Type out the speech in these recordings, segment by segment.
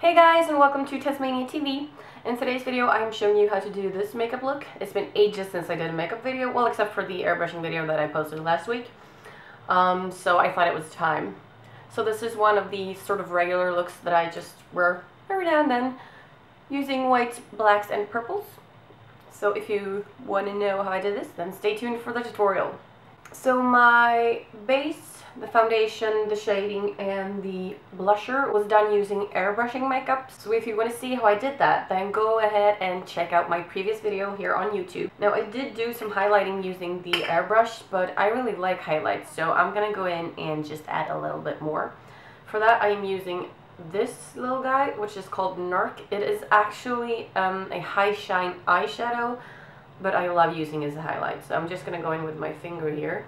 Hey guys, and welcome to Tasmania TV. In today's video I'm showing you how to do this makeup look. It's been ages since I did a makeup video, well except for the airbrushing video that I posted last week. So I thought it was time. So this is one of the sort of regular looks that I just wear every now and then, using whites, blacks, and purples. So if you want to know how I did this, then stay tuned for the tutorial. So my base, the foundation, the shading, and the blusher was done using airbrushing makeup. So if you want to see how I did that, then go ahead and check out my previous video here on YouTube. Now I did do some highlighting using the airbrush, but I really like highlights, so I'm gonna go in and just add a little bit more. For that I am using this little guy, which is called Narc. It is actually a high shine eyeshadow, but I love using it as a highlight. So I'm just gonna go in with my finger here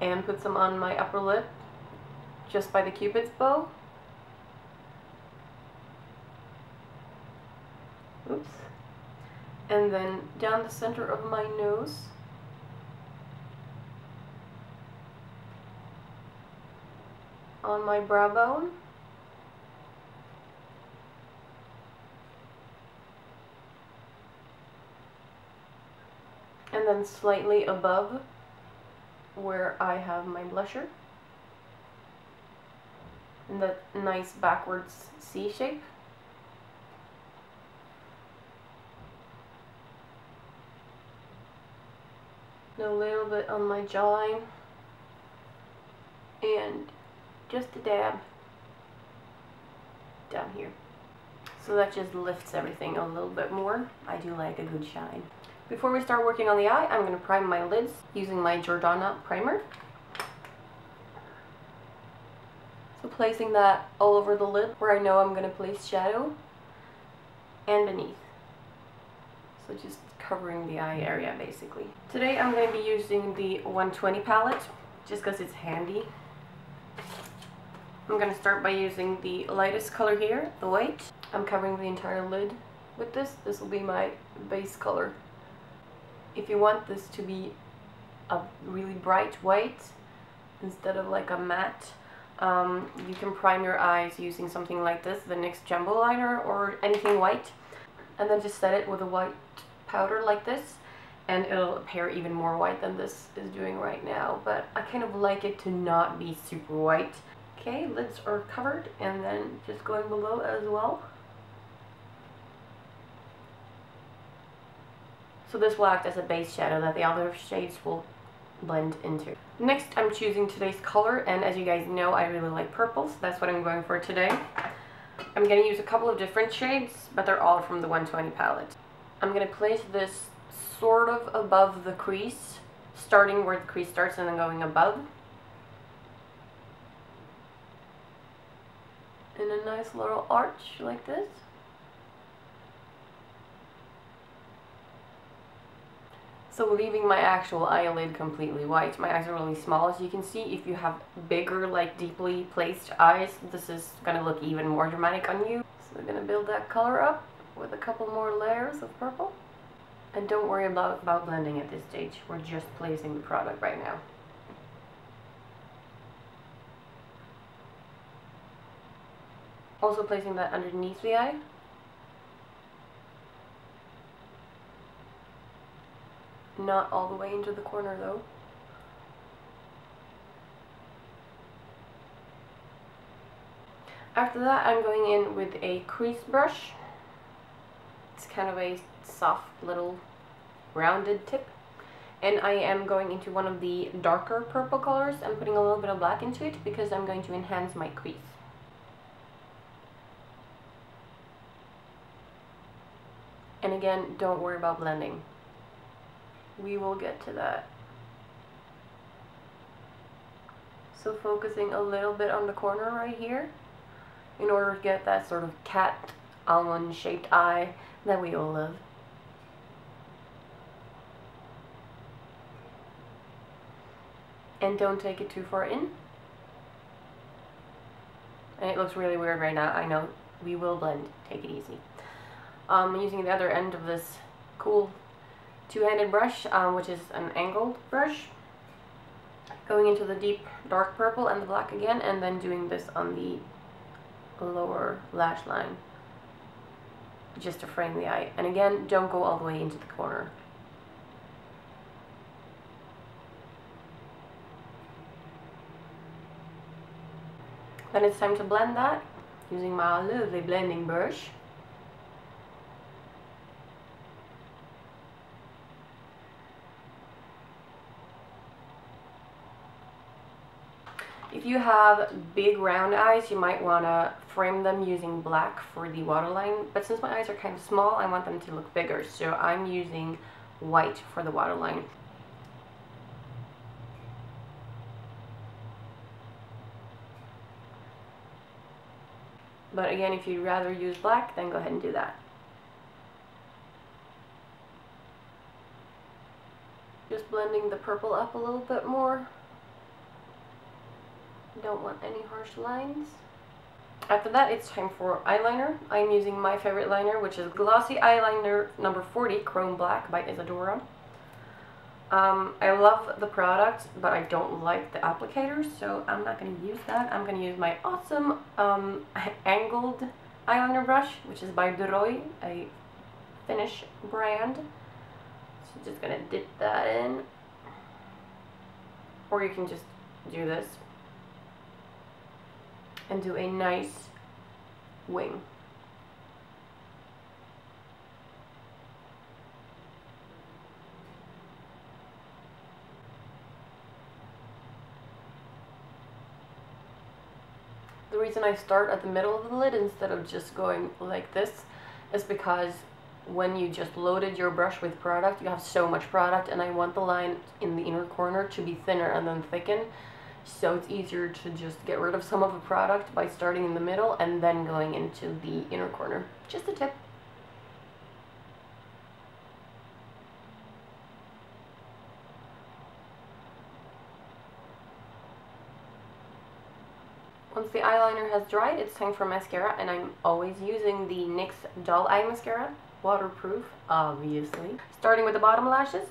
and put some on my upper lip, just by the Cupid's bow. Oops. And then down the center of my nose. On my brow bone. And then slightly above where I have my blusher, in that nice backwards C shape. And a little bit on my jawline, and just a dab down here. So that just lifts everything a little bit more. I do like a good shine. Before we start working on the eye, I'm going to prime my lids using my Jordana primer. So placing that all over the lid where I know I'm going to place shadow, and beneath. So just covering the eye area basically. Today I'm going to be using the 120 palette just because it's handy. I'm going to start by using the lightest color here, the white. I'm covering the entire lid with this. This will be my base color. If you want this to be a really bright white instead of like a matte, you can prime your eyes using something like this, the NYX Jumbo Liner or anything white, and then just set it with a white powder like this, and it'll appear even more white than this is doing right now, but I kind of like it to not be super white. Okay, lids are covered, and then just going below as well. So this will act as a base shadow that the other shades will blend into. Next, I'm choosing today's color, and as you guys know, I really like purples. That's what I'm going for today. I'm going to use a couple of different shades, but they're all from the 120 palette. I'm going to place this sort of above the crease, starting where the crease starts and then going above. In a nice little arch like this. So leaving my actual eyelid completely white. My eyes are really small, as you can see. If you have bigger, like deeply placed eyes, this is gonna look even more dramatic on you. So we're gonna build that color up with a couple more layers of purple. And don't worry about blending at this stage. We're just placing the product right now. Also placing that underneath the eye. Not all the way into the corner though. After that I'm going in with a crease brush. It's kind of a soft little rounded tip. And I am going into one of the darker purple colors and putting a little bit of black into it because I'm going to enhance my crease. And again, don't worry about blending. We will get to that. So focusing a little bit on the corner right here in order to get that sort of cat almond shaped eye that we all love. And don't take it too far in. And it looks really weird right now, I know. We will blend, take it easy. I'm using the other end of this cool two-handed brush, which is an angled brush. going into the deep dark purple and the black again, and then doing this on the lower lash line just to frame the eye. And again, don't go all the way into the corner. Then it's time to blend that using my lovely blending brush. If you have big round eyes, you might want to frame them using black for the waterline, but since my eyes are kind of small, I want them to look bigger, so I'm using white for the waterline. But again, if you'd rather use black, then go ahead and do that. Just blending the purple up a little bit more. Don't want any harsh lines. After that, it's time for eyeliner. I'm using my favorite liner, which is Glossy Eyeliner number 40 Chrome Black by Isadora. I love the product, but I don't like the applicator, so I'm not going to use that. I'm going to use my awesome angled eyeliner brush, which is by Duroy, a Finnish brand. So just going to dip that in. Or you can just do this and do a nice wing. The reason I start at the middle of the lid instead of just going like this is because when you just loaded your brush with product, you have so much product, and I want the line in the inner corner to be thinner and then thicken. So it's easier to just get rid of some of the product by starting in the middle and then going into the inner corner. Just a tip. Once the eyeliner has dried, it's time for mascara, and I'm always using the NYX Doll Eye Mascara, waterproof, obviously. Starting with the bottom lashes.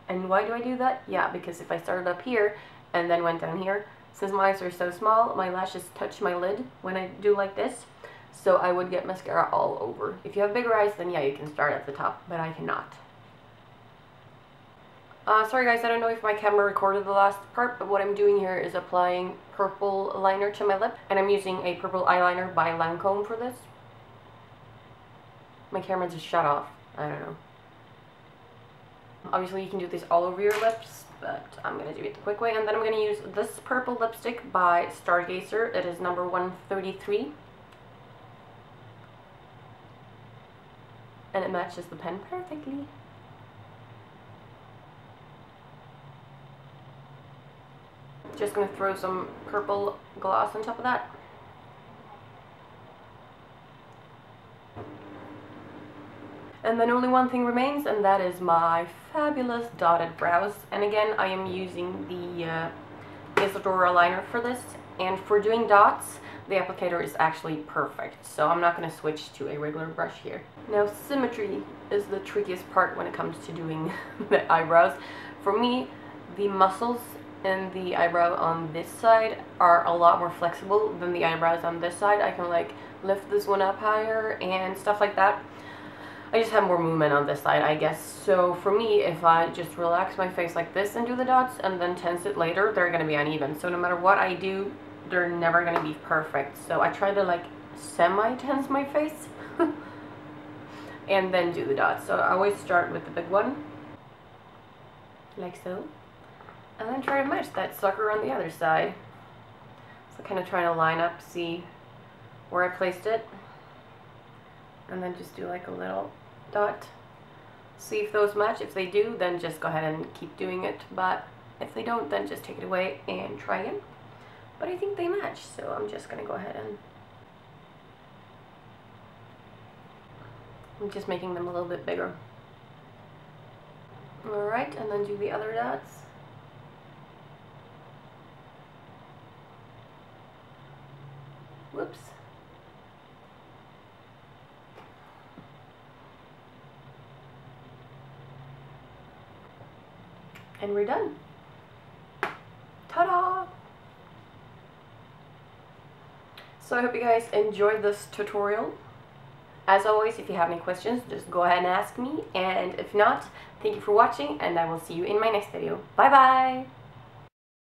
And why do I do that? Yeah, because if I started up here and then went down here, since my eyes are so small, my lashes touch my lid when I do like this, so I would get mascara all over. If you have bigger eyes, then yeah, you can start at the top, but I cannot. Sorry guys, I don't know if my camera recorded the last part, but what I'm doing here is applying purple liner to my lip, and I'm using a purple eyeliner by Lancome for this. My camera just shut off. I don't know. Obviously you can do this all over your lips, but I'm going to do it the quick way. And then I'm going to use this purple lipstick by Stargazer. It is number 133. And it matches the pen perfectly. Just going to throw some purple gloss on top of that. And then only one thing remains, and that is my fabulous dotted brows. And again, I am using the Isadora liner for this. And for doing dots, the applicator is actually perfect. So I'm not going to switch to a regular brush here. Now, symmetry is the trickiest part when it comes to doing the eyebrows. For me, the muscles in the eyebrow on this side are a lot more flexible than the eyebrows on this side. I can like lift this one up higher and stuff like that. I just have more movement on this side, I guess. So for me, if I just relax my face like this and do the dots and then tense it later, they're going to be uneven. So no matter what I do, they're never going to be perfect. So I try to like semi-tense my face and then do the dots. So I always start with the big one, like so. And then try to match that sucker on the other side. So kind of trying to line up, see where I placed it. And then just do like a little dot. See if those match. If they do, then just go ahead and keep doing it. But if they don't, then just take it away and try again. But I think they match, so I'm just going to go ahead and I'm just making them a little bit bigger. Alright, and then do the other dots. Whoops. And we're done. Ta-da! So I hope you guys enjoyed this tutorial. As always, if you have any questions, just go ahead and ask me, and if not, thank you for watching, and I will see you in my next video. Bye bye!